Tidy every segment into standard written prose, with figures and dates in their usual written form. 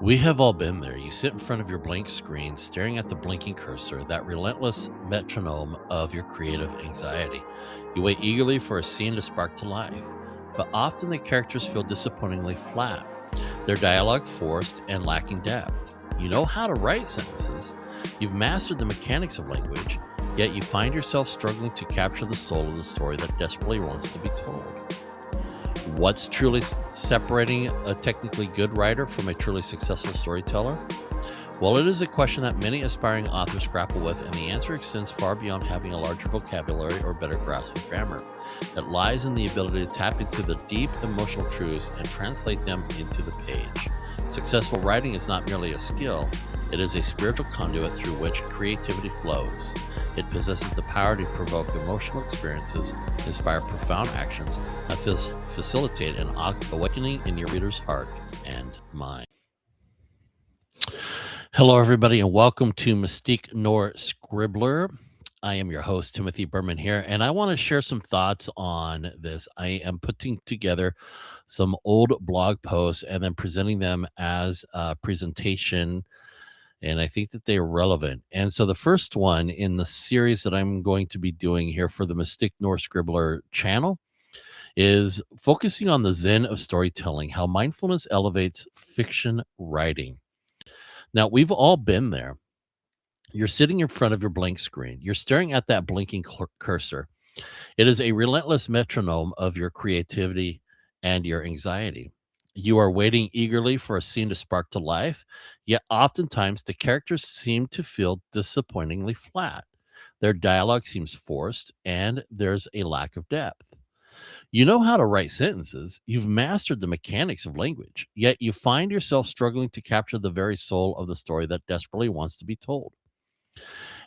We have all been there. You sit in front of your blank screen, staring at the blinking cursor, that relentless metronome of your creative anxiety. You wait eagerly for a scene to spark to life, but often the characters feel disappointingly flat, their dialogue forced and lacking depth. You know how to write sentences, you've mastered the mechanics of language, yet you find yourself struggling to capture the soul of the story that desperately wants to be told. What's truly separating a technically good writer from a truly successful storyteller? Well, it is a question that many aspiring authors grapple with, and the answer extends far beyond having a larger vocabulary or better grasp of grammar. It lies in the ability to tap into the deep emotional truths and translate them into the page. Successful writing is not merely a skill, it is a spiritual conduit through which creativity flows. It possesses the power to provoke emotional experiences, inspire profound actions, and facilitate an awakening in your reader's heart and mind. Hello, everybody, and welcome to Mystique Nor Scribbler. I am your host, Timothy Berman here, and I want to share some thoughts on this. I am putting together some old blog posts and then presenting them as a presentation, and I think that they are relevant. And so the first one in the series that I'm going to be doing here for the Mystique Nor Scribbler channel is focusing on the Zen of Storytelling, how mindfulness elevates fiction writing. Now, we've all been there. You're sitting in front of your blank screen. You're staring at that blinking cursor. It is a relentless metronome of your creativity and your anxiety. You are waiting eagerly for a scene to spark to life, yet oftentimes the characters seem to feel disappointingly flat. Their dialogue seems forced, and there's a lack of depth. You know how to write sentences, you've mastered the mechanics of language, yet you find yourself struggling to capture the very soul of the story that desperately wants to be told.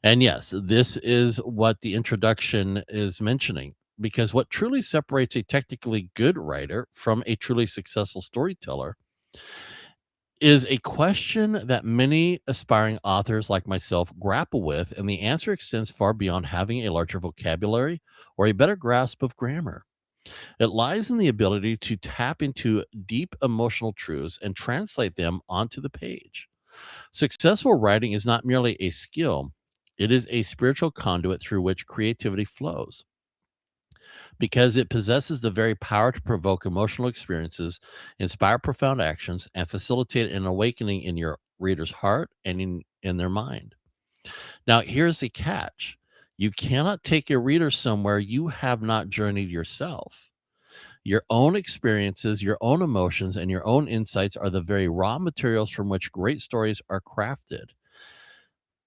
And yes, this is what the introduction is mentioning, because what truly separates a technically good writer from a truly successful storyteller is a question that many aspiring authors like myself grapple with, and the answer extends far beyond having a larger vocabulary or a better grasp of grammar. It lies in the ability to tap into deep emotional truths and translate them onto the page. Successful writing is not merely a skill, it is a spiritual conduit through which creativity flows because it possesses the very power to provoke emotional experiences, inspire profound actions, and facilitate an awakening in your reader's heart and in their mind. Now, here's the catch: you cannot take your reader somewhere you have not journeyed yourself. Your own experiences, your own emotions, and your own insights are the very raw materials from which great stories are crafted.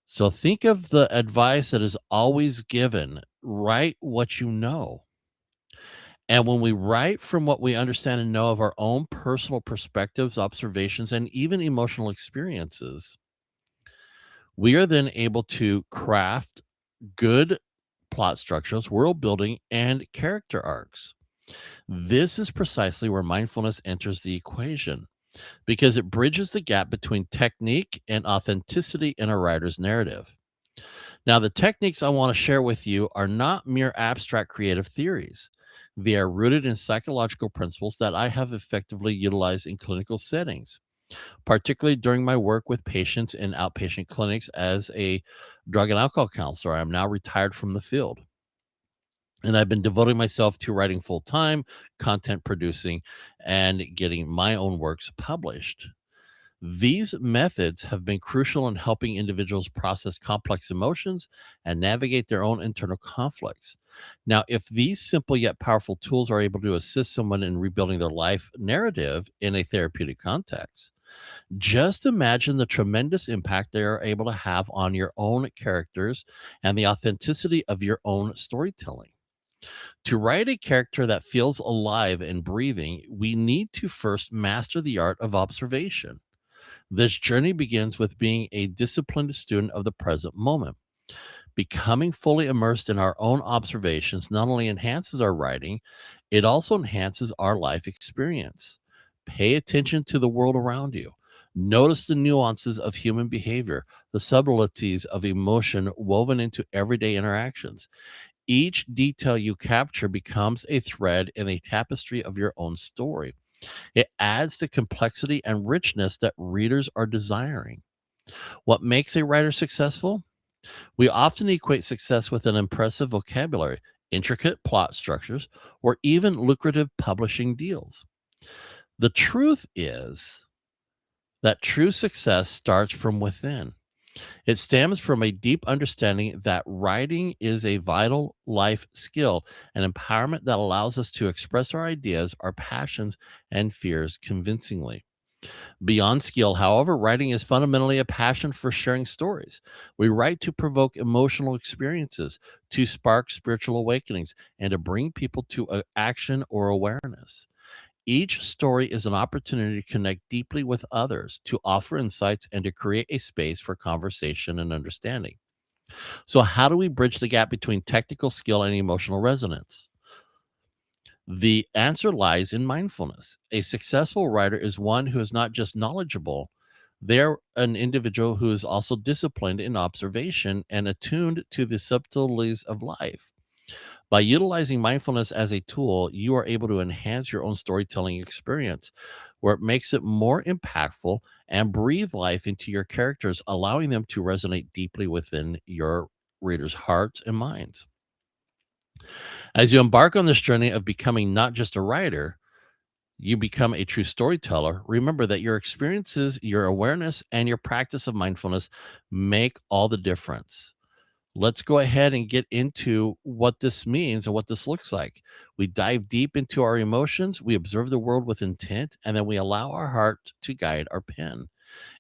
So think of the advice that is always given: write what you know. And when we write from what we understand and know of our own personal perspectives, observations, and even emotional experiences, we are then able to craft good plot structures, world building, and character arcs. This is precisely where mindfulness enters the equation because it bridges the gap between technique and authenticity in a writer's narrative. Now, the techniques I want to share with you are not mere abstract creative theories. They are rooted in psychological principles that I have effectively utilized in clinical settings, particularly during my work with patients in outpatient clinics as a drug and alcohol counselor. I'm now retired from the field, and I've been devoting myself to writing full time, content producing, and getting my own works published. These methods have been crucial in helping individuals process complex emotions and navigate their own internal conflicts. Now, if these simple yet powerful tools are able to assist someone in rebuilding their life narrative in a therapeutic context, just imagine the tremendous impact they are able to have on your own characters and the authenticity of your own storytelling. To write a character that feels alive and breathing, we need to first master the art of observation. This journey begins with being a disciplined student of the present moment. Becoming fully immersed in our own observations not only enhances our writing, it also enhances our life experience. Pay attention to the world around you. Notice the nuances of human behavior, the subtleties of emotion woven into everyday interactions. Each detail you capture becomes a thread in a tapestry of your own story. It adds the complexity and richness that readers are desiring. What makes a writer successful? We often equate success with an impressive vocabulary, intricate plot structures, or even lucrative publishing deals. The truth is that true success starts from within. It stems from a deep understanding that writing is a vital life skill, an empowerment that allows us to express our ideas, our passions, and fears convincingly. Beyond skill, however, writing is fundamentally a passion for sharing stories. We write to provoke emotional experiences, to spark spiritual awakenings, and to bring people to action or awareness. Each story is an opportunity to connect deeply with others, to offer insights, and to create a space for conversation and understanding. So, how do we bridge the gap between technical skill and emotional resonance? The answer lies in mindfulness. A successful writer is one who is not just knowledgeable, they're an individual who is also disciplined in observation and attuned to the subtleties of life. By utilizing mindfulness as a tool, you are able to enhance your own storytelling experience, where it makes it more impactful and breathe life into your characters, allowing them to resonate deeply within your readers' hearts and minds. As you embark on this journey of becoming not just a writer, you become a true storyteller. Remember that your experiences, your awareness, and your practice of mindfulness make all the difference. Let's go ahead and get into what this means and what this looks like. We dive deep into our emotions, we observe the world with intent, and then we allow our heart to guide our pen.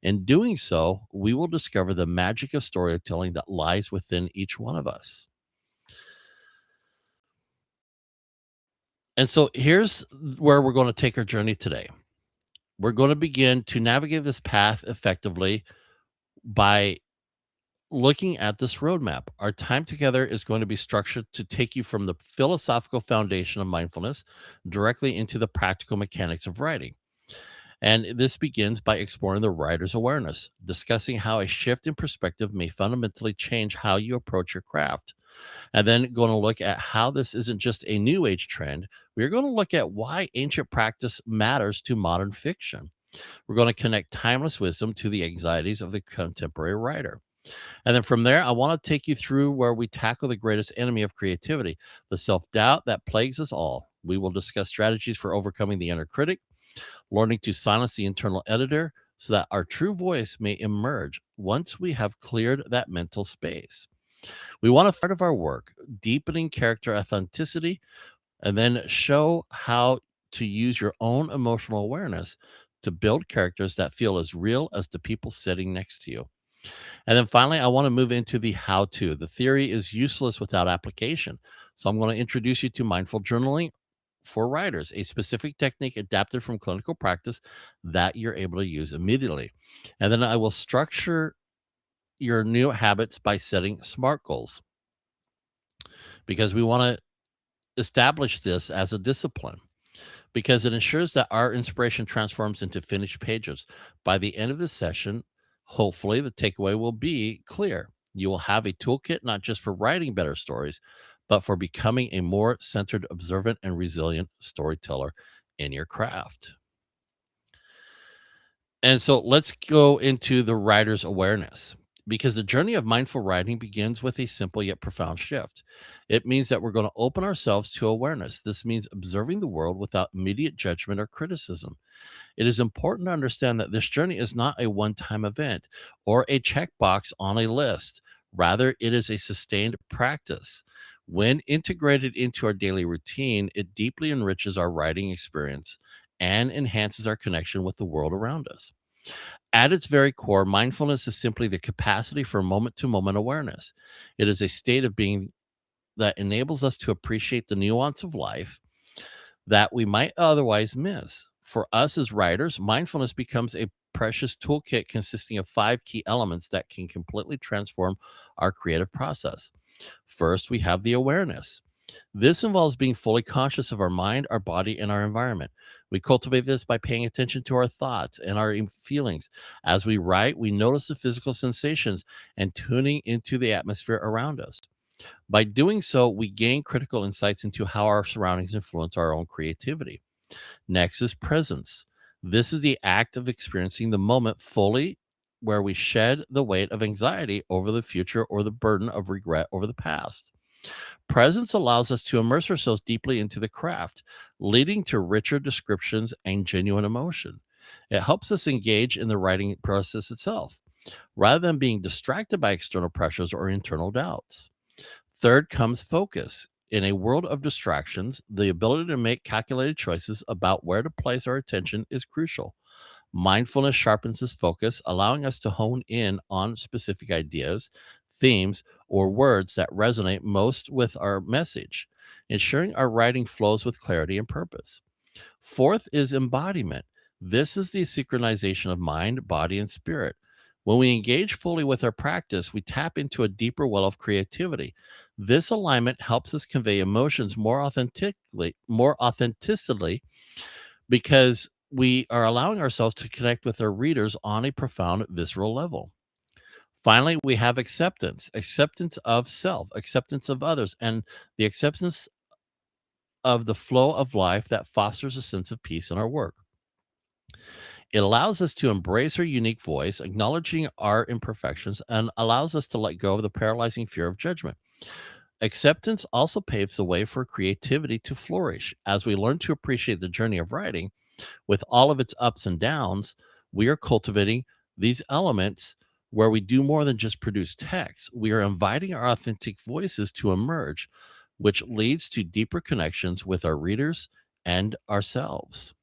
In doing so, we will discover the magic of storytelling that lies within each one of us. And so here's where we're going to take our journey today. We're going to begin to navigate this path effectively by looking at this roadmap. Our time together is going to be structured to take you from the philosophical foundation of mindfulness directly into the practical mechanics of writing. And this begins by exploring the writer's awareness, discussing how a shift in perspective may fundamentally change how you approach your craft. And then going to look at how this isn't just a new age trend. We're going to look at why ancient practice matters to modern fiction. We're going to connect timeless wisdom to the anxieties of the contemporary writer. And then from there, I want to take you through where we tackle the greatest enemy of creativity, the self doubt that plagues us all. We will discuss strategies for overcoming the inner critic, learning to silence the internal editor so that our true voice may emerge once we have cleared that mental space. We want to part of our work, deepening character authenticity, and then show how to use your own emotional awareness to build characters that feel as real as the people sitting next to you. And then finally, I want to move into the how to. The theory is useless without application. So I'm going to introduce you to mindful journaling for writers, a specific technique adapted from clinical practice that you're able to use immediately. And then I will structure your new habits by setting SMART goals because we want to establish this as a discipline because it ensures that our inspiration transforms into finished pages. By the end of the session, hopefully the takeaway will be clear. You will have a toolkit not just for writing better stories, but for becoming a more centered, observant, and resilient storyteller in your craft. And so let's go into the writer's awareness because the journey of mindful writing begins with a simple yet profound shift. It means that we're going to open ourselves to awareness. This means observing the world without immediate judgment or criticism. It is important to understand that this journey is not a one time event or a checkbox on a list. Rather, it is a sustained practice. When integrated into our daily routine, it deeply enriches our writing experience and enhances our connection with the world around us. At its very core, mindfulness is simply the capacity for moment to moment awareness. It is a state of being that enables us to appreciate the nuance of life that we might otherwise miss. For us as writers, mindfulness becomes a precious toolkit consisting of five key elements that can completely transform our creative process. First, we have the awareness. This involves being fully conscious of our mind, our body, and our environment. We cultivate this by paying attention to our thoughts and our feelings. As we write, we notice the physical sensations and tuning into the atmosphere around us. By doing so, we gain critical insights into how our surroundings influence our own creativity. Next is presence. This is the act of experiencing the moment fully, where we shed the weight of anxiety over the future or the burden of regret over the past. Presence allows us to immerse ourselves deeply into the craft, leading to richer descriptions and genuine emotion. It helps us engage in the writing process itself, rather than being distracted by external pressures or internal doubts. Third comes focus. In a world of distractions, the ability to make calculated choices about where to place our attention is crucial. Mindfulness sharpens this focus, allowing us to hone in on specific ideas, themes, or words that resonate most with our message, ensuring our writing flows with clarity and purpose. Fourth is embodiment. This is the synchronization of mind, body, and spirit. When we engage fully with our practice, we tap into a deeper well of creativity. This alignment helps us convey emotions more authentically, because we are allowing ourselves to connect with our readers on a profound visceral level. Finally, we have acceptance of self, acceptance of others, and the acceptance of the flow of life that fosters a sense of peace in our work. It allows us to embrace our unique voice, acknowledging our imperfections, and allows us to let go of the paralyzing fear of judgment. Acceptance also paves the way for creativity to flourish. As we learn to appreciate the journey of writing, with all of its ups and downs, we are cultivating these elements where we do more than just produce text. We are inviting our authentic voices to emerge, which leads to deeper connections with our readers and ourselves.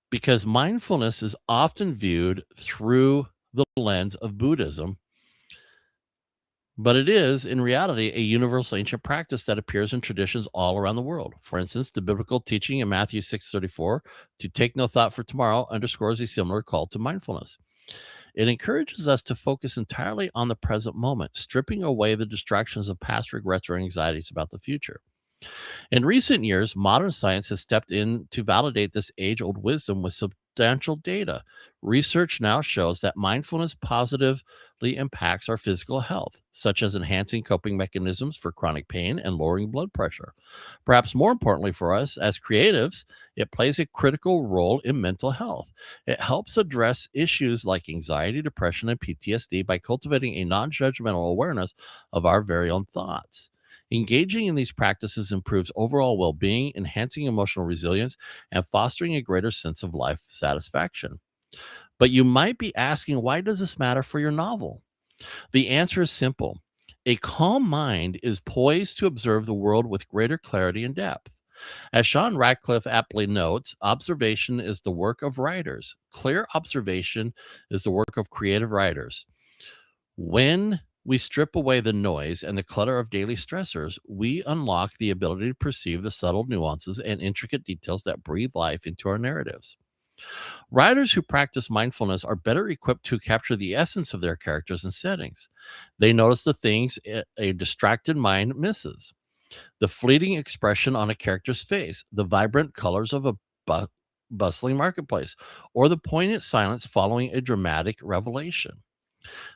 Because mindfulness is often viewed through the lens of Buddhism, but it is, in reality, a universal ancient practice that appears in traditions all around the world. For instance, the biblical teaching in Matthew 6:34, to take no thought for tomorrow, underscores a similar call to mindfulness. It encourages us to focus entirely on the present moment, stripping away the distractions of past regrets or anxieties about the future. In recent years, modern science has stepped in to validate this age old wisdom with substantial data. Research now shows that mindfulness positively impacts our physical health, such as enhancing coping mechanisms for chronic pain and lowering blood pressure. Perhaps more importantly for us as creatives, it plays a critical role in mental health. It helps address issues like anxiety, depression, and PTSD by cultivating a non judgmental awareness of our very own thoughts. Engaging in these practices improves overall well being, enhancing emotional resilience, and fostering a greater sense of life satisfaction. But you might be asking, why does this matter for your novel? The answer is simple. A calm mind is poised to observe the world with greater clarity and depth. As Sean Radcliffe aptly notes, observation is the work of writers. Clear observation is the work of creative writers. When we strip away the noise and the clutter of daily stressors, we unlock the ability to perceive the subtle nuances and intricate details that breathe life into our narratives. Writers who practice mindfulness are better equipped to capture the essence of their characters and settings. They notice the things a distracted mind misses: the fleeting expression on a character's face, the vibrant colors of a bu- bustling marketplace, or the poignant silence following a dramatic revelation.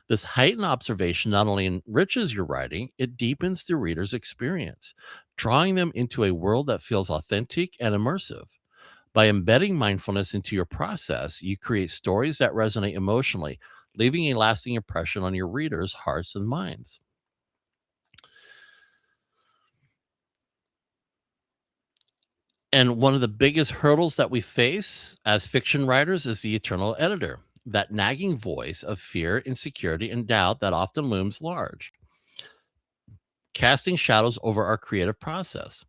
This heightened observation not only enriches your writing, it deepens the reader's experience, drawing them into a world that feels authentic and immersive. By embedding mindfulness into your process, you create stories that resonate emotionally, leaving a lasting impression on your readers' hearts and minds. And one of the biggest hurdles that we face as fiction writers is the eternal editor, that nagging voice of fear, insecurity, and doubt that often looms large, casting shadows over our creative process.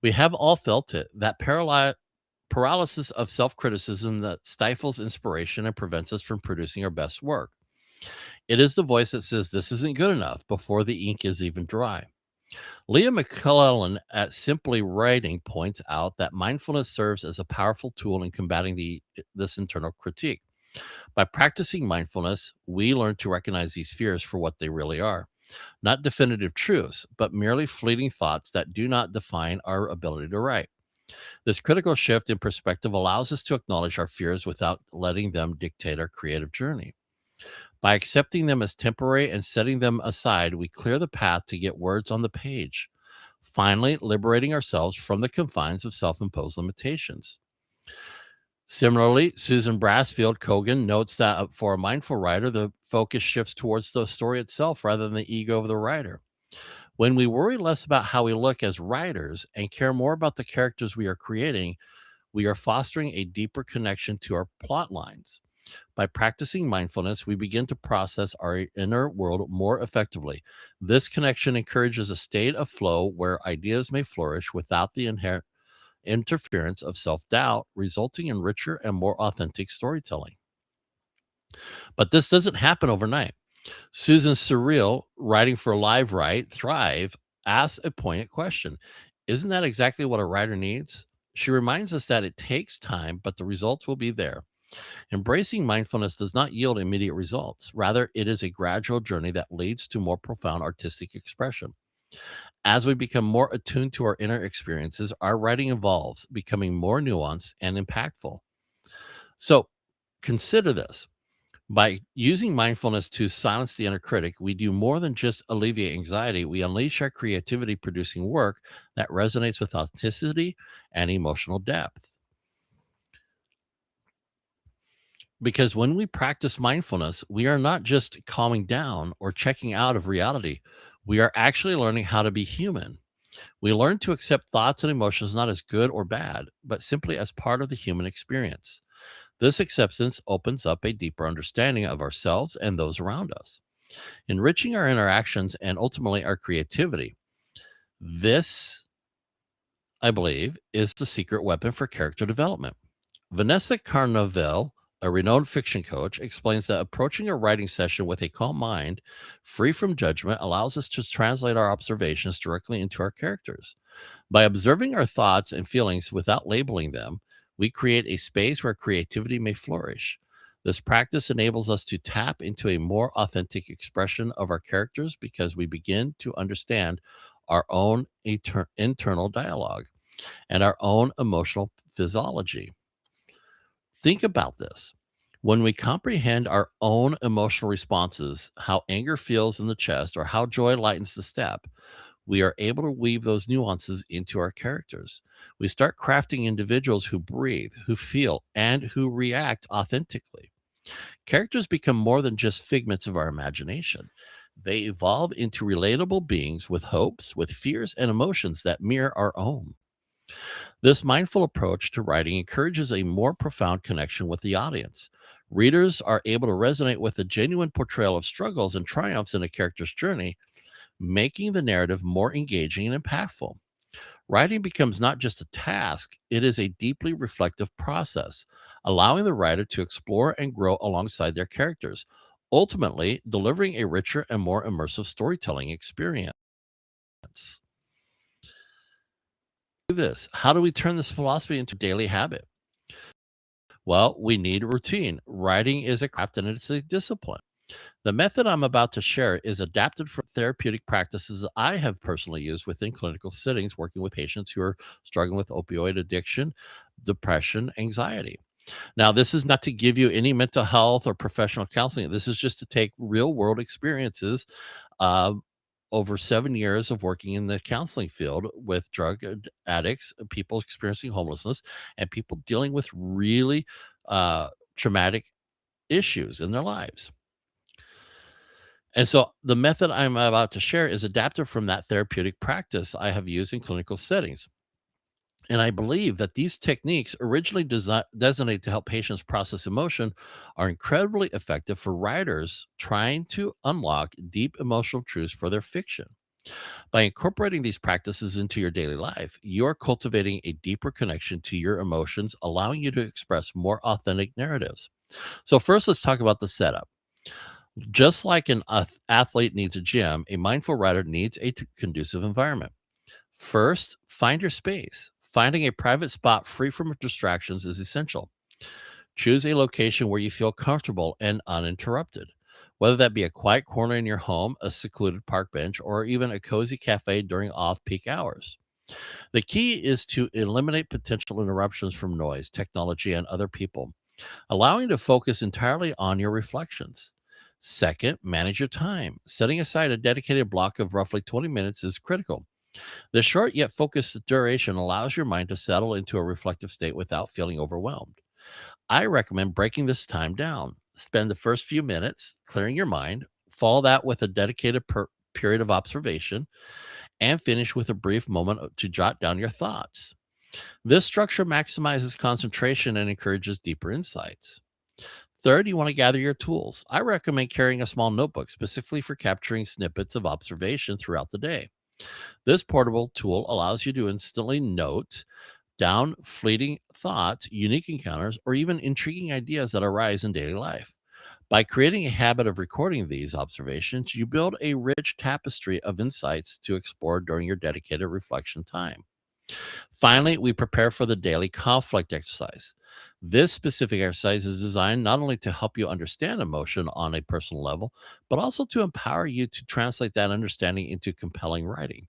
We have all felt it, that paralysis of self criticism that stifles inspiration and prevents us from producing our best work. It is the voice that says this isn't good enough before the ink is even dry. Leah McClellan at Simply Writing points out that mindfulness serves as a powerful tool in combating this internal critique. By practicing mindfulness, we learn to recognize these fears for what they really are, not definitive truths, but merely fleeting thoughts that do not define our ability to write. This critical shift in perspective allows us to acknowledge our fears without letting them dictate our creative journey. By accepting them as temporary and setting them aside, we clear the path to get words on the page. finally liberating ourselves from the confines of self imposed limitations. Similarly, Susan Brassfield Kogan notes that for a mindful writer, the focus shifts towards the story itself rather than the ego of the writer. When we worry less about how we look as writers and care more about the characters we are creating, we are fostering a deeper connection to our plot lines. By practicing mindfulness, we begin to process our inner world more effectively. This connection encourages a state of flow where ideas may flourish without the inherent interference of self doubt, resulting in richer and more authentic storytelling. But this doesn't happen overnight. Susan Surreal, writing for Live Write Thrive, asks a poignant question. Isn't that exactly what a writer needs? She reminds us that it takes time, but the results will be there. Embracing mindfulness does not yield immediate results. Rather, it is a gradual journey that leads to more profound artistic expression. As we become more attuned to our inner experiences, our writing evolves, becoming more nuanced and impactful. So, consider this. By using mindfulness to silence the inner critic, we do more than just alleviate anxiety. We unleash our creativity producing work that resonates with authenticity and emotional depth. Because when we practice mindfulness, we are not just calming down or checking out of reality. We are actually learning how to be human. We learn to accept thoughts and emotions not as good or bad, but simply as part of the human experience. This acceptance opens up a deeper understanding of ourselves and those around us, enriching our interactions and ultimately our creativity. This, I believe, is the secret weapon for character development. Vanessa Carnevale, a renowned fiction coach, explains that approaching a writing session with a calm mind, free from judgment, allows us to translate our observations directly into our characters. By observing our thoughts and feelings without labeling them, we create a space where creativity may flourish. This practice enables us to tap into a more authentic expression of our characters because we begin to understand our own internal dialogue and our own emotional physiology. Think about this. When we comprehend our own emotional responses, how anger feels in the chest or how joy lightens the step, we are able to weave those nuances into our characters. We start crafting individuals who breathe, who feel, and who react authentically. Characters become more than just figments of our imagination. They evolve into relatable beings with hopes, with fears, and emotions that mirror our own. This mindful approach to writing encourages a more profound connection with the audience. Readers are able to resonate with a genuine portrayal of struggles and triumphs in a character's journey, making the narrative more engaging and impactful. Writing becomes not just a task, it is a deeply reflective process, allowing the writer to explore and grow alongside their characters, ultimately delivering a richer and more immersive storytelling experience. This, how do we turn this philosophy into a daily habit? Well, we need a routine. Writing is a craft and it's a discipline. The method I'm about to share is adapted from therapeutic practices I have personally used within clinical settings, working with patients who are struggling with opioid addiction, depression, anxiety. Now, this is not to give you any mental health or professional counseling. This is just to take real world experiences uh, over 7 years of working in the counseling field with addicts, people experiencing homelessness, and people dealing with really traumatic issues in their lives. And so the method I'm about to share is adapted from that therapeutic practice I have used in clinical settings. And I believe that these techniques, originally designated to help patients process emotion, are incredibly effective for writers trying to unlock deep emotional truths for their fiction. By incorporating these practices into your daily life, you're cultivating a deeper connection to your emotions, allowing you to express more authentic narratives. So, first, let's talk about the setup. Just like an athlete needs a gym, a mindful writer needs a conducive environment. First, find your space. Finding a private spot free from distractions is essential. Choose a location where you feel comfortable and uninterrupted, whether that be a quiet corner in your home, a secluded park bench, or even a cozy cafe during off peak hours. The key is to eliminate potential interruptions from noise, technology, and other people, allowing you to focus entirely on your reflections. Second, manage your time. Setting aside a dedicated block of roughly 20 minutes is critical. The short yet focused duration allows your mind to settle into a reflective state without feeling overwhelmed. I recommend breaking this time down. Spend the first few minutes clearing your mind, follow that with a dedicated period of observation, and finish with a brief moment to jot down your thoughts. This structure maximizes concentration and encourages deeper insights. Third, you want to gather your tools. I recommend carrying a small notebook specifically for capturing snippets of observation throughout the day. This portable tool allows you to instantly note down fleeting thoughts, unique encounters, or even intriguing ideas that arise in daily life. By creating a habit of recording these observations, you build a rich tapestry of insights to explore during your dedicated reflection time. Finally, we prepare for the daily conflict exercise. This specific exercise is designed not only to help you understand emotion on a personal level, but also to empower you to translate that understanding into compelling writing.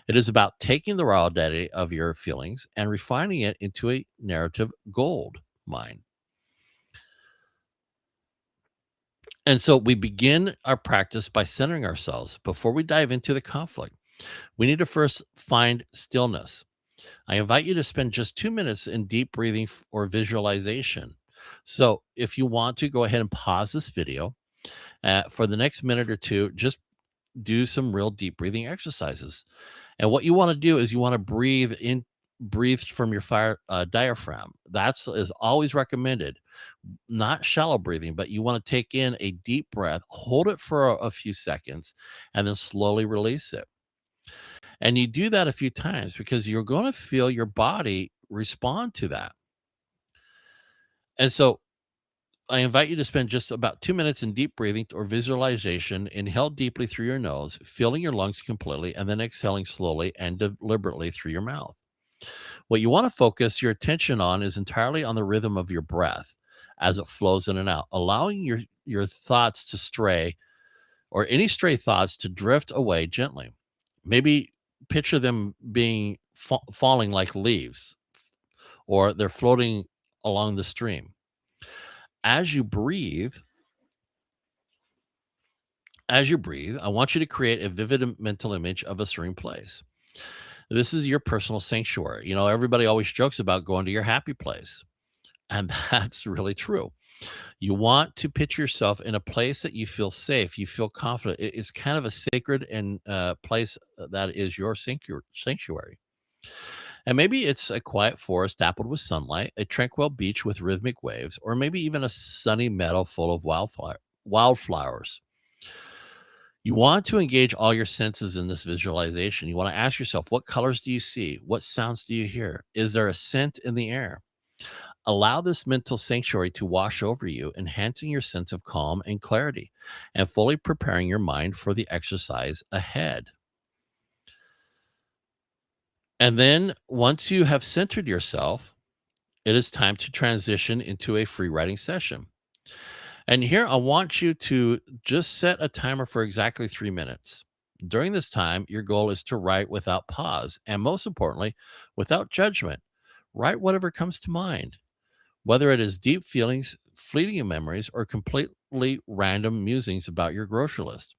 It is about taking the raw data of your feelings and refining it into a narrative gold mine. And so we begin our practice by centering ourselves. Before we dive into the conflict, we need to first find stillness. I invite you to spend just 2 minutes in deep breathing or visualization. So if you want to go ahead and pause this video for the next minute or two, just do some real deep breathing exercises. And what you want to do is you want to breathe from your fire diaphragm. That's is always recommended. Not shallow breathing, but you want to take in a deep breath, hold it for a few seconds, and then slowly release it. And you do that a few times because you're going to feel your body respond to that. And so I invite you to spend just about 2 minutes in deep breathing or visualization. Inhale deeply through your nose, filling your lungs completely, and then exhaling slowly and deliberately through your mouth. What you want to focus your attention on is entirely on the rhythm of your breath as it flows in and out, allowing your thoughts to stray or any stray thoughts to drift away gently. Maybe picture them being falling like leaves or they're floating along the stream. As you breathe, I want you to create a vivid mental image of a serene place. This is your personal sanctuary. Everybody always jokes about going to your happy place, and that's really true. You want to picture yourself in a place that you feel safe, you feel confident. It's kind of a sacred and place that is your sanctuary. And maybe it's a quiet forest dappled with sunlight, a tranquil beach with rhythmic waves, or maybe even a sunny meadow full of wildflowers. You want to engage all your senses in this visualization. You want to ask yourself, what colors do you see? What sounds do you hear? Is there a scent in the air? Allow this mental sanctuary to wash over you, enhancing your sense of calm and clarity, and fully preparing your mind for the exercise ahead. And then, once you have centered yourself, it is time to transition into a free writing session. And here, I want you to just set a timer for exactly 3 minutes. During this time, your goal is to write without pause, and most importantly, without judgment. Write whatever comes to mind, whether it is deep feelings, fleeting memories, or completely random musings about your grocery list.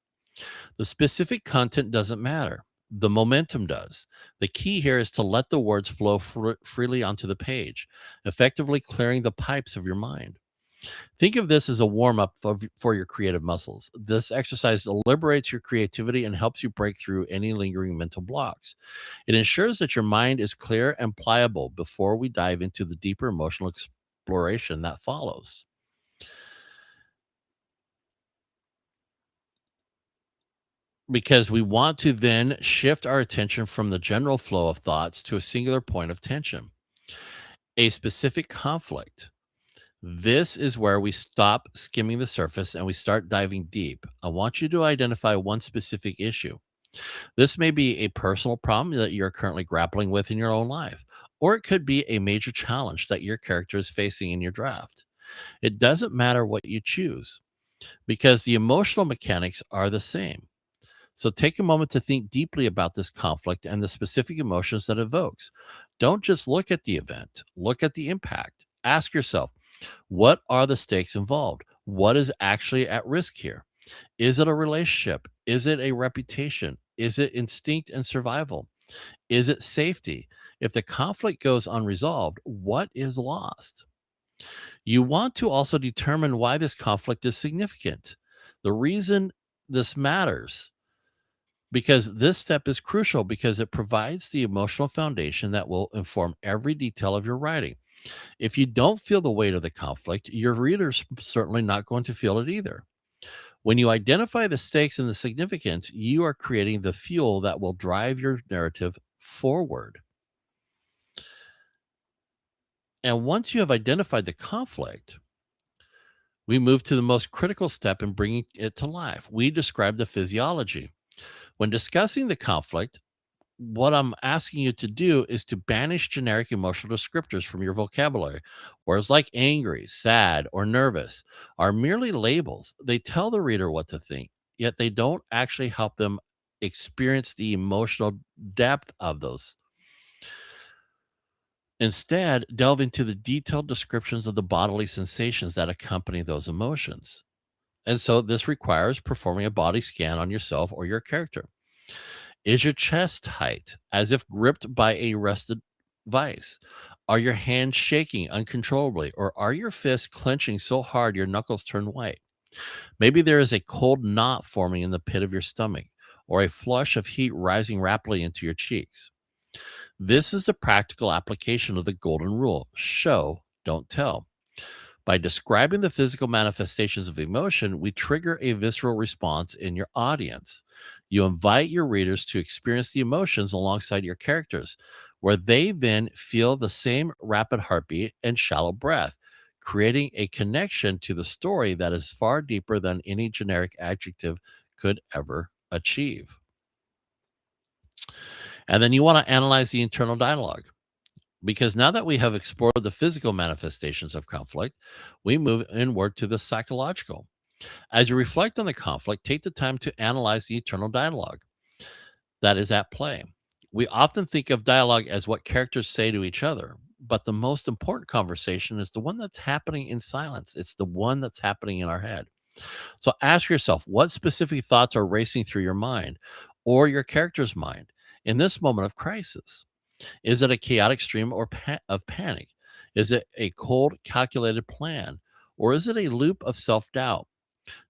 The specific content doesn't matter. The momentum does. The key here is to let the words flow freely onto the page, effectively clearing the pipes of your mind. Think of this as a warm up for your creative muscles. This exercise liberates your creativity and helps you break through any lingering mental blocks. It ensures that your mind is clear and pliable before we dive into the deeper emotional exploration that follows. Because we want to then shift our attention from the general flow of thoughts to a singular point of tension, a specific conflict. This is where we stop skimming the surface and we start diving deep. I want you to identify one specific issue. This may be a personal problem that you're currently grappling with in your own life, or it could be a major challenge that your character is facing in your draft. It doesn't matter what you choose because the emotional mechanics are the same. So take a moment to think deeply about this conflict and the specific emotions that it evokes. Don't just look at the event, look at the impact. Ask yourself, what are the stakes involved? What is actually at risk here? Is it a relationship? Is it a reputation? Is it instinct and survival? Is it safety? If the conflict goes unresolved, what is lost? You want to also determine why this conflict is significant. The reason this matters, because this step is crucial because it provides the emotional foundation that will inform every detail of your writing. If you don't feel the weight of the conflict, your reader's certainly not going to feel it either. When you identify the stakes and the significance, you are creating the fuel that will drive your narrative forward. And once you have identified the conflict, we move to the most critical step in bringing it to life. We describe the physiology. When discussing the conflict, what I'm asking you to do is to banish generic emotional descriptors from your vocabulary. Words like angry, sad, or nervous are merely labels. They tell the reader what to think, yet they don't actually help them experience the emotional depth of those. Instead, delve into the detailed descriptions of the bodily sensations that accompany those emotions. And so this requires performing a body scan on yourself or your character. Is your chest tight, as if gripped by a rested vice? Are your hands shaking uncontrollably, or are your fists clenching so hard your knuckles turn white? Maybe there is a cold knot forming in the pit of your stomach, or a flush of heat rising rapidly into your cheeks. This is the practical application of the golden rule: show, don't tell. By describing the physical manifestations of emotion, we trigger a visceral response in your audience. You invite your readers to experience the emotions alongside your characters, where they then feel the same rapid heartbeat and shallow breath, creating a connection to the story that is far deeper than any generic adjective could ever achieve. And then you want to analyze the internal dialogue. Because now that we have explored the physical manifestations of conflict, we move inward to the psychological. As you reflect on the conflict, take the time to analyze the internal dialogue that is at play. We often think of dialogue as what characters say to each other, but the most important conversation is the one that's happening in silence. It's the one that's happening in our head. So ask yourself, what specific thoughts are racing through your mind or your character's mind in this moment of crisis? Is it a chaotic stream of panic? Is it a cold, calculated plan? Or is it a loop of self doubt?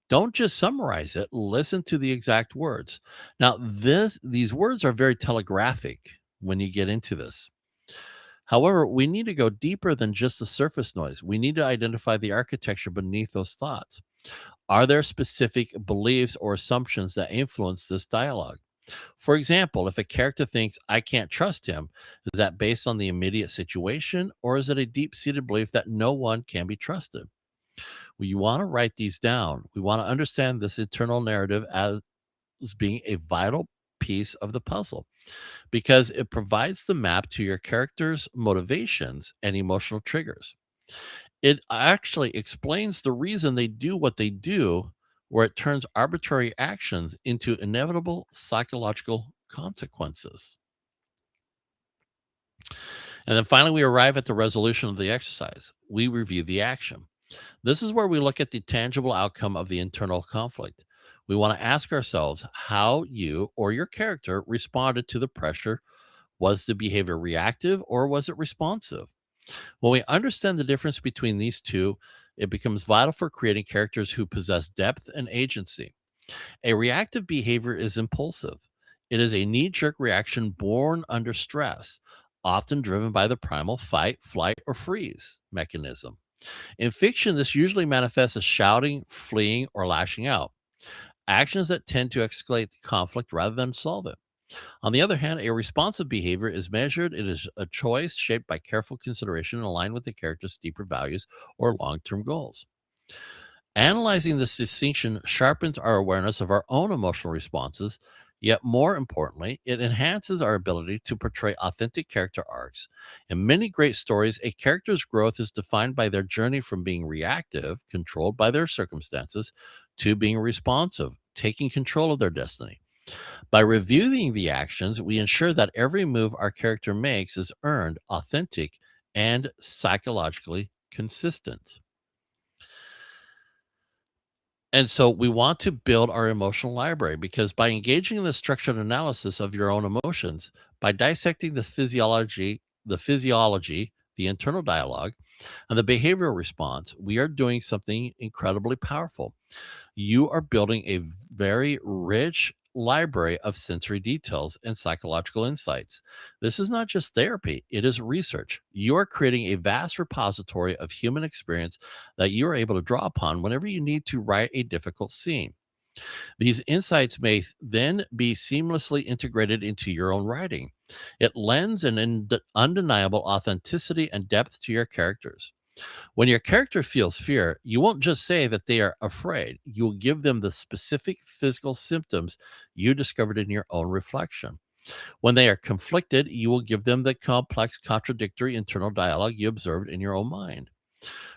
Don't just summarize it, listen to the exact words. Now, these words are very telegraphic when you get into this. However, we need to go deeper than just the surface noise. We need to identify the architecture beneath those thoughts. Are there specific beliefs or assumptions that influence this dialogue? For example, if a character thinks, I can't trust him, is that based on the immediate situation, or is it a deep seated belief that no one can be trusted? Well, you want to write these down. We want to understand this internal narrative as being a vital piece of the puzzle because it provides the map to your character's motivations and emotional triggers. It actually explains the reason they do what they do, where it turns arbitrary actions into inevitable psychological consequences. And then finally, we arrive at the resolution of the exercise. We review the action. This is where we look at the tangible outcome of the internal conflict. We want to ask ourselves how you or your character responded to the pressure. Was the behavior reactive or was it responsive? When we understand the difference between these two, it becomes vital for creating characters who possess depth and agency. A reactive behavior is impulsive. It is a knee jerk reaction born under stress, often driven by the primal fight, flight, or freeze mechanism. In fiction, this usually manifests as shouting, fleeing, or lashing out, actions that tend to escalate the conflict rather than solve it. On the other hand, a responsive behavior is measured. It is a choice shaped by careful consideration and aligned with the character's deeper values or long term goals. Analyzing this distinction sharpens our awareness of our own emotional responses, yet more importantly, it enhances our ability to portray authentic character arcs. In many great stories, a character's growth is defined by their journey from being reactive, controlled by their circumstances, to being responsive, taking control of their destiny. By reviewing the actions, we ensure that every move our character makes is earned, authentic, and psychologically consistent. And so we want to build our emotional library because by engaging in the structured analysis of your own emotions, by dissecting the physiology, the internal dialogue, and the behavioral response, we are doing something incredibly powerful. You are building a very rich library of sensory details and psychological insights. This is not just therapy, it is research. You are creating a vast repository of human experience that you are able to draw upon whenever you need to write a difficult scene. These insights may then be seamlessly integrated into your own writing. It lends an undeniable authenticity and depth to your characters. When your character feels fear, you won't just say that they are afraid. You will give them the specific physical symptoms you discovered in your own reflection. When they are conflicted, you will give them the complex, contradictory internal dialogue you observed in your own mind.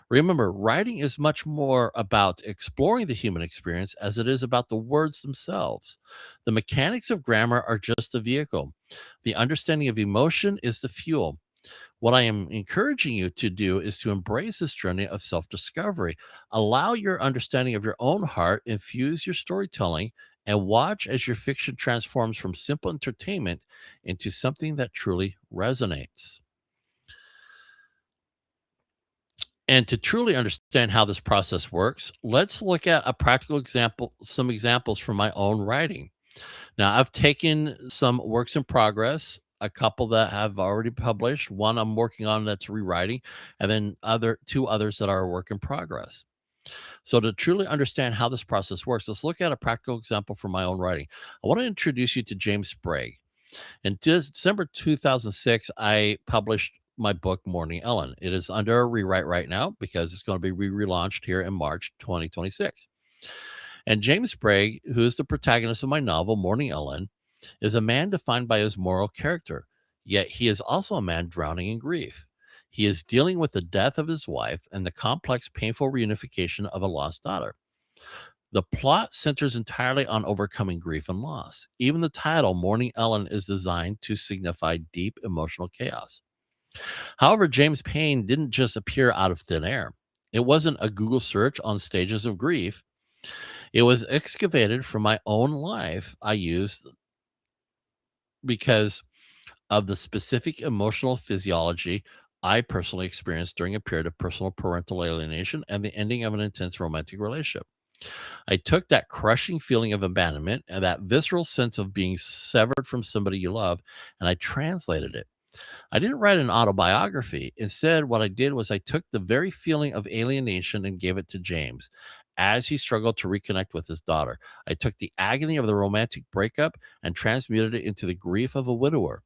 Remember, writing is much more about exploring the human experience as it is about the words themselves. The mechanics of grammar are just the vehicle, the understanding of emotion is the fuel. What I am encouraging you to do is to embrace this journey of self discovery. Allow your understanding of your own heart, infuse your storytelling, and watch as your fiction transforms from simple entertainment into something that truly resonates. And to truly understand how this process works, let's look at a practical example, some examples from my own writing. Now, I've taken some works in progress, a couple that have already published, one I'm working on that's rewriting, and then other two others that are a work in progress. So to truly understand how this process works, let's look at a practical example from my own writing. I want to introduce you to James Sprague. In December 2006, I published my book, Morning Ellen. It is under a rewrite right now because it's going to be relaunched here in March 2026. And James Sprague, who is the protagonist of my novel, Morning Ellen, is a man defined by his moral character, yet he is also a man drowning in grief. He is dealing with the death of his wife and the complex, painful reunification of a lost daughter. The plot centers entirely on overcoming grief and loss. Even the title, Morning Ellen, is designed to signify deep emotional chaos. However, James Payne didn't just appear out of thin air. It wasn't a Google search on stages of grief. It was excavated from my own life. I used because of the specific emotional physiology I personally experienced during a period of personal parental alienation and the ending of an intense romantic relationship. I took that crushing feeling of abandonment and that visceral sense of being severed from somebody you love, and I translated it. I didn't write an autobiography. Instead, what I did was I took the very feeling of alienation and gave it to James as he struggled to reconnect with his daughter. I took the agony of the romantic breakup and transmuted it into the grief of a widower.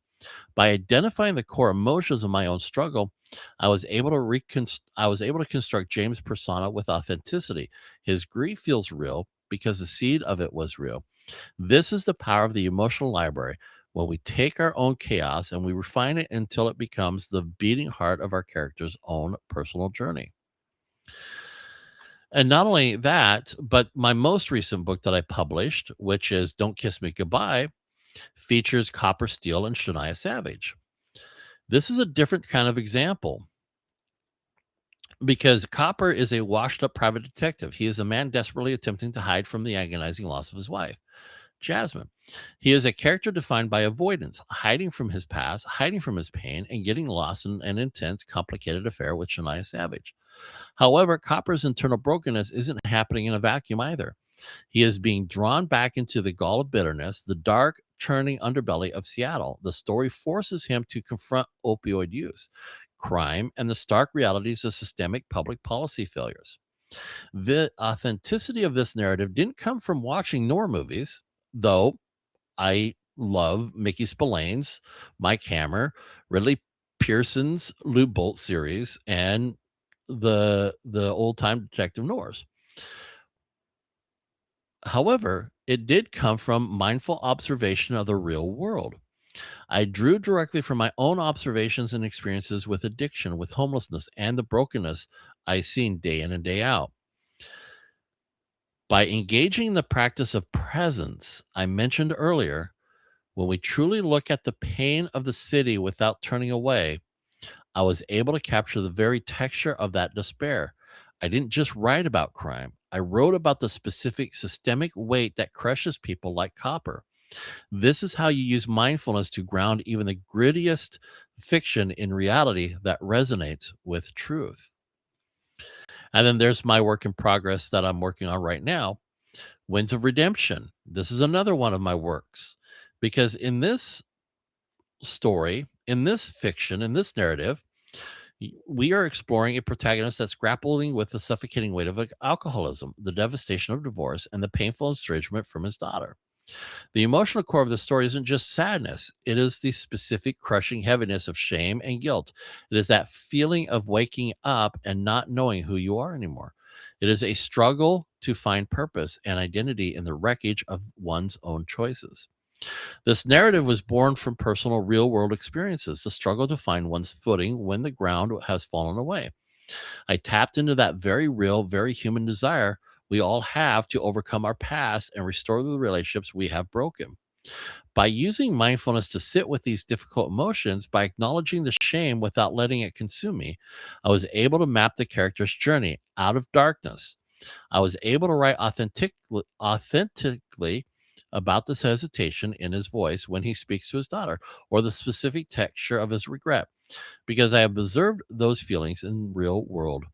By identifying the core emotions of my own struggle, I was able to construct James' persona with authenticity. His grief feels real because the seed of it was real. This is the power of the emotional library. When we take our own chaos and we refine it until it becomes the beating heart of our character's own personal journey. And not only that, but my most recent book that I published, which is Don't Kiss Me Goodbye, features Copper Steele and Shania Savage. This is a different kind of example because Copper is a washed up private detective. He is a man desperately attempting to hide from the agonizing loss of his wife, Jasmine. He is a character defined by avoidance, hiding from his past, hiding from his pain, and getting lost in an intense, complicated affair with Shania Savage. However, Copper's internal brokenness isn't happening in a vacuum either. He is being drawn back into the gall of bitterness, the dark, churning underbelly of Seattle. The story forces him to confront opioid use, crime, and the stark realities of systemic public policy failures. The authenticity of this narrative didn't come from watching noir movies, though I love Mickey Spillane's, Mike Hammer, Ridley Pearson's Lou Bolt series, and the old time detective noirs. However, it did come from mindful observation of the real world. I drew directly from my own observations and experiences with addiction, with homelessness, and the brokenness I seen day in and day out. By engaging in the practice of presence, I mentioned earlier, when we truly look at the pain of the city without turning away, I was able to capture the very texture of that despair. I didn't just write about crime, I wrote about the specific systemic weight that crushes people like copper. This is how you use mindfulness to ground even the grittiest fiction in reality that resonates with truth. And then there's my work in progress that I'm working on right now, Winds of Redemption. This is another one of my works because in this story, in this fiction, in this narrative, we are exploring a protagonist that's grappling with the suffocating weight of alcoholism, the devastation of divorce, and the painful estrangement from his daughter. The emotional core of the story isn't just sadness, it is the specific crushing heaviness of shame and guilt. It is that feeling of waking up and not knowing who you are anymore. It is a struggle to find purpose and identity in the wreckage of one's own choices. This narrative was born from personal real world experiences, the struggle to find one's footing when the ground has fallen away. I tapped into that very real, very human desire we all have to overcome our past and restore the relationships we have broken. By using mindfulness to sit with these difficult emotions, by acknowledging the shame without letting it consume me, I was able to map the character's journey out of darkness. I was able to write authentically about this hesitation in his voice when he speaks to his daughter, or the specific texture of his regret, because I have observed those feelings in real world.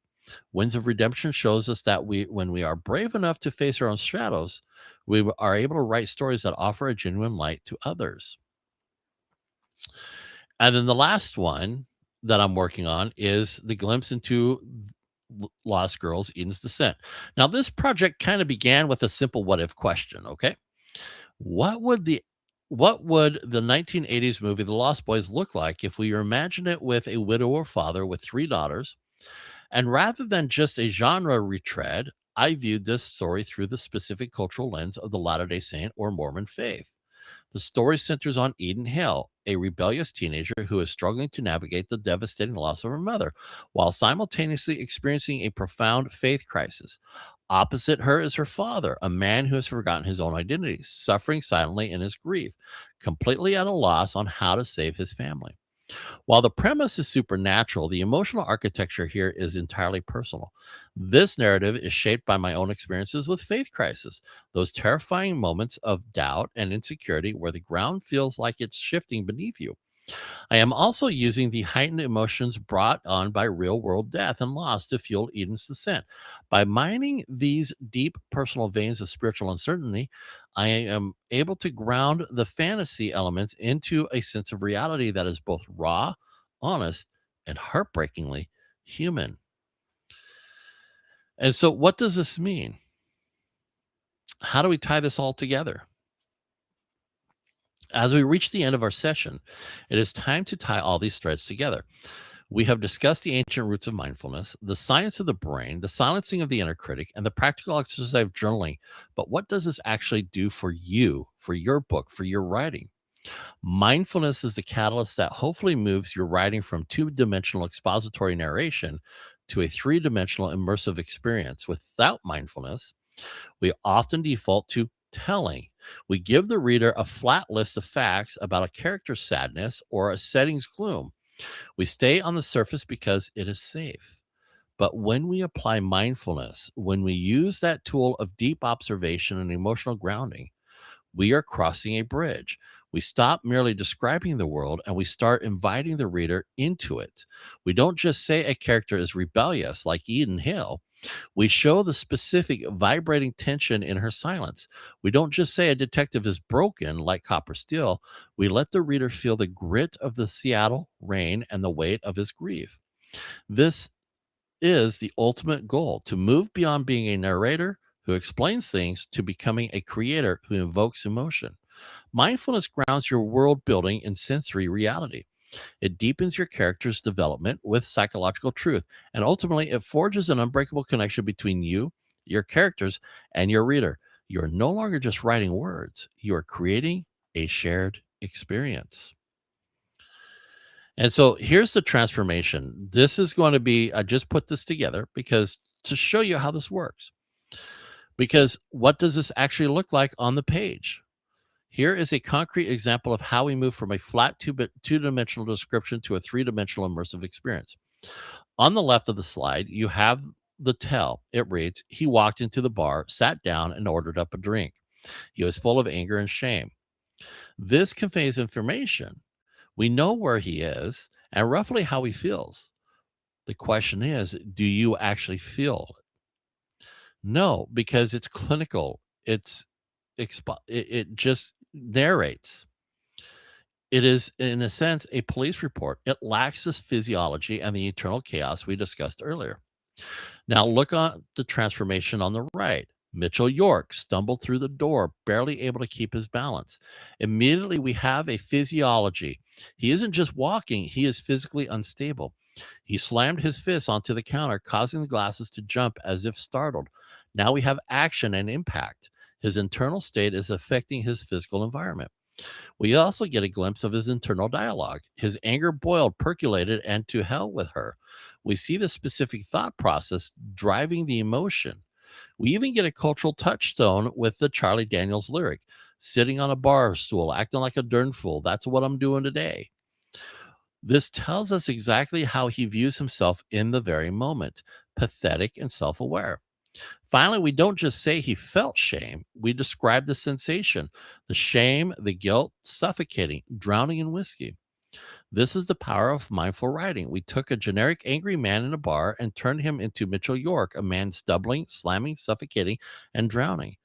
Winds of Redemption shows us that when we are brave enough to face our own shadows, we are able to write stories that offer a genuine light to others. And then the last one that I'm working on is the glimpse into Lost Girls Eden's Descent. Now, this project kind of began with a simple what if question, okay? What would the what would the 1980s movie The Lost Boys look like if we imagined it with a widower father with three daughters? And rather than just a genre retread, I viewed this story through the specific cultural lens of the Latter day Saint or Mormon faith. The story centers on Eden Hale, a rebellious teenager who is struggling to navigate the devastating loss of her mother while simultaneously experiencing a profound faith crisis. Opposite her is her father, a man who has forgotten his own identity, suffering silently in his grief, completely at a loss on how to save his family. While the premise is supernatural, the emotional architecture here is entirely personal. This narrative is shaped by my own experiences with faith crisis, those terrifying moments of doubt and insecurity where the ground feels like it's shifting beneath you. I am also using the heightened emotions brought on by real world death and loss to fuel Eden's descent. By mining these deep personal veins of spiritual uncertainty, I am able to ground the fantasy elements into a sense of reality that is both raw, honest, and heartbreakingly human. And so, what does this mean? How do we tie this all together? As we reach the end of our session, it is time to tie all these threads together. We have discussed the ancient roots of mindfulness, the science of the brain, the silencing of the inner critic, and the practical exercise of journaling. But what does this actually do for you, for your book, for your writing? Mindfulness is the catalyst that hopefully moves your writing from two-dimensional expository narration to a three-dimensional immersive experience. Without mindfulness, we often default to telling. We give the reader a flat list of facts about a character's sadness or a setting's gloom. We stay on the surface because it is safe. But when we apply mindfulness, when we use that tool of deep observation and emotional grounding, we are crossing a bridge. We stop merely describing the world and we start inviting the reader into it. We don't just say a character is rebellious like Eden Hill. We show the specific vibrating tension in her silence. We don't just say a detective is broken like Copper Steel. We let the reader feel the grit of the Seattle rain and the weight of his grief. This is the ultimate goal, to move beyond being a narrator who explains things to becoming a creator who invokes emotion. Mindfulness grounds your world building in sensory reality. It deepens your character's development with psychological truth, and ultimately, it forges an unbreakable connection between you, your characters, and your reader. You're no longer just writing words, you are creating a shared experience. And so here's the transformation. This is going to be, I just put this together because to show you how this works. Because what does this actually look like on the page? Here is a concrete example of how we move from a flat two-dimensional description to a three-dimensional immersive experience. On the left of the slide, you have the tell. It reads, he walked into the bar, sat down, and ordered up a drink. He was full of anger and shame. This conveys information. We know where he is and roughly how he feels. The question is, do you actually feel it? No, because it's clinical. It just narrates. It is, in a sense, a police report. It lacks this physiology and the internal chaos we discussed earlier. Now look at the transformation on the right. Mitchell York stumbled through the door, barely able to keep his balance. Immediately, we have a physiology. He isn't just walking, he is physically unstable. He slammed his fist onto the counter, causing the glasses to jump as if startled. Now we have action and impact. His internal state is affecting his physical environment. We also get a glimpse of his internal dialogue. His anger boiled, percolated, and to hell with her. We see the specific thought process driving the emotion. We even get a cultural touchstone with the Charlie Daniels lyric, sitting on a bar stool, acting like a darn fool. That's what I'm doing today. This tells us exactly how he views himself in the very moment, pathetic and self aware. Finally, we don't just say he felt shame, we describe the sensation, the shame, the guilt, suffocating, drowning in whiskey. This is the power of mindful writing. We took a generic angry man in a bar and turned him into Mitchell York, a man stumbling, slamming, suffocating, and drowning.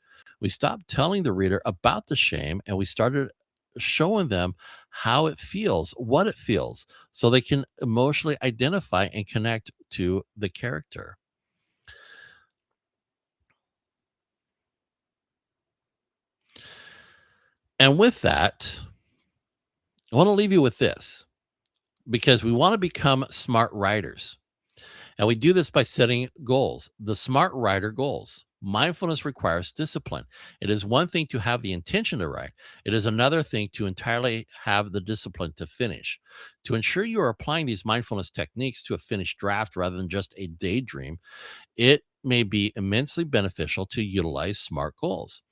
We stopped telling the reader about the shame and we started showing them how it feels, what it feels, so they can emotionally identify and connect to the character. And with that, I want to leave you with this because we want to become smart writers. And we do this by setting goals, the smart writer goals. Mindfulness requires discipline. It is one thing to have the intention to write, it is another thing to entirely have the discipline to finish. To ensure you are applying these mindfulness techniques to a finished draft rather than just a daydream, it may be immensely beneficial to utilize SMART goals.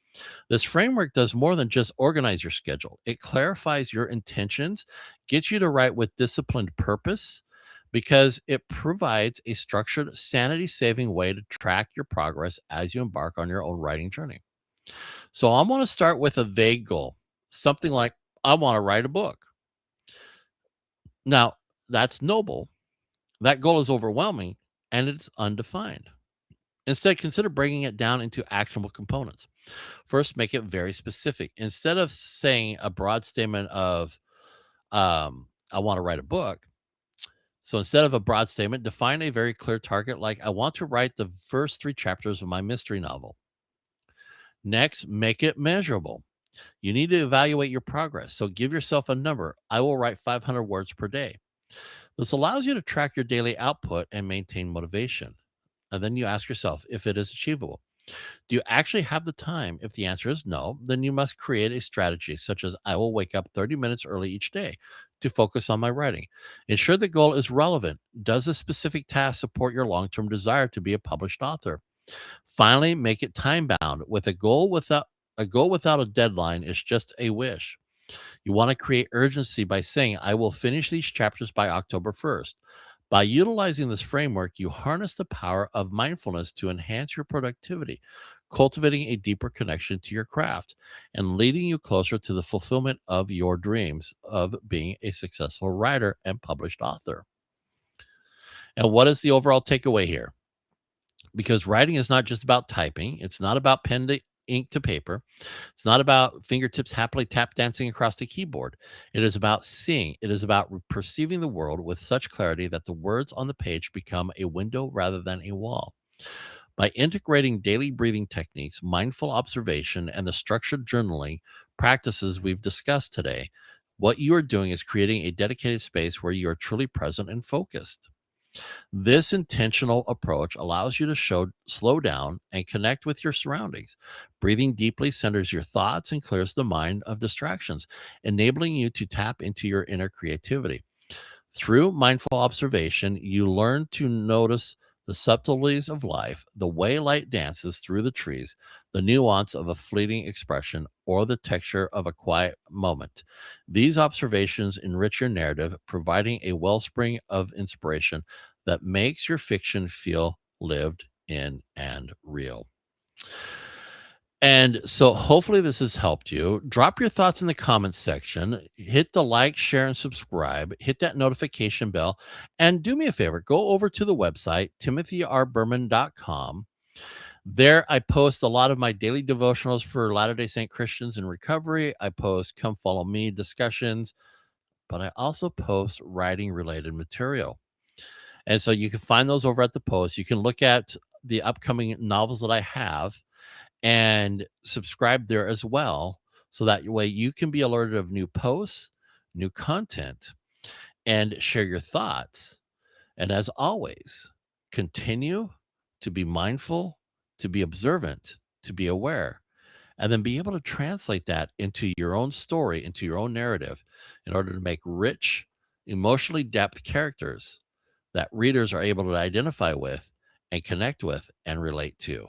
This framework does more than just organize your schedule. It clarifies your intentions, gets you to write with disciplined purpose, because it provides a structured, sanity saving way to track your progress as you embark on your own writing journey. So, I'm going to start with a vague goal, something like, I want to write a book. Now, that's noble. That goal is overwhelming and it's undefined. Instead, consider breaking it down into actionable components. First, make it very specific. Instead of saying a broad statement of, I want to write a book. So instead of a broad statement, define a very clear target like, I want to write the first three chapters of my mystery novel. Next, make it measurable. You need to evaluate your progress. So give yourself a number. I will write 500 words per day. This allows you to track your daily output and maintain motivation. And then you ask yourself if it is achievable. Do you actually have the time? If the answer is no, then you must create a strategy such as, I will wake up 30 minutes early each day to focus on my writing. Ensure the goal is relevant. Does a specific task support your long term desire to be a published author? Finally, make it time bound. With a goal without a deadline is just a wish. You want to create urgency by saying, I will finish these chapters by October 1st. By utilizing this framework, you harness the power of mindfulness to enhance your productivity, cultivating a deeper connection to your craft and leading you closer to the fulfillment of your dreams of being a successful writer and published author. And what is the overall takeaway here? Because writing is not just about typing, it's not about pen to ink to paper. It's not about fingertips happily tap dancing across the keyboard. It is about seeing. It is about perceiving the world with such clarity that the words on the page become a window rather than a wall. By integrating daily breathing techniques, mindful observation, and the structured journaling practices we've discussed today, what you are doing is creating a dedicated space where you are truly present and focused. This intentional approach allows you to slow down and connect with your surroundings. Breathing deeply centers your thoughts and clears the mind of distractions, enabling you to tap into your inner creativity. Through mindful observation, you learn to notice the subtleties of life, the way light dances through the trees, the nuance of a fleeting expression, or the texture of a quiet moment. These observations enrich your narrative, providing a wellspring of inspiration that makes your fiction feel lived in and real. And so hopefully this has helped you. Drop your thoughts in the comments section. Hit the like, share, and subscribe. Hit that notification bell. And do me a favor, go over to the website, timothyrberman.com. There, I post a lot of my daily devotionals for Latter-day Saint Christians in recovery. I post come follow me discussions, but I also post writing related material. And so you can find those over at the post. You can look at the upcoming novels that I have and subscribe there as well. So that way you can be alerted of new posts, new content, and share your thoughts. And as always, continue to be mindful, to be observant, to be aware, and then be able to translate that into your own story, into your own narrative, in order to make rich, emotionally depth characters that readers are able to identify with and connect with and relate to.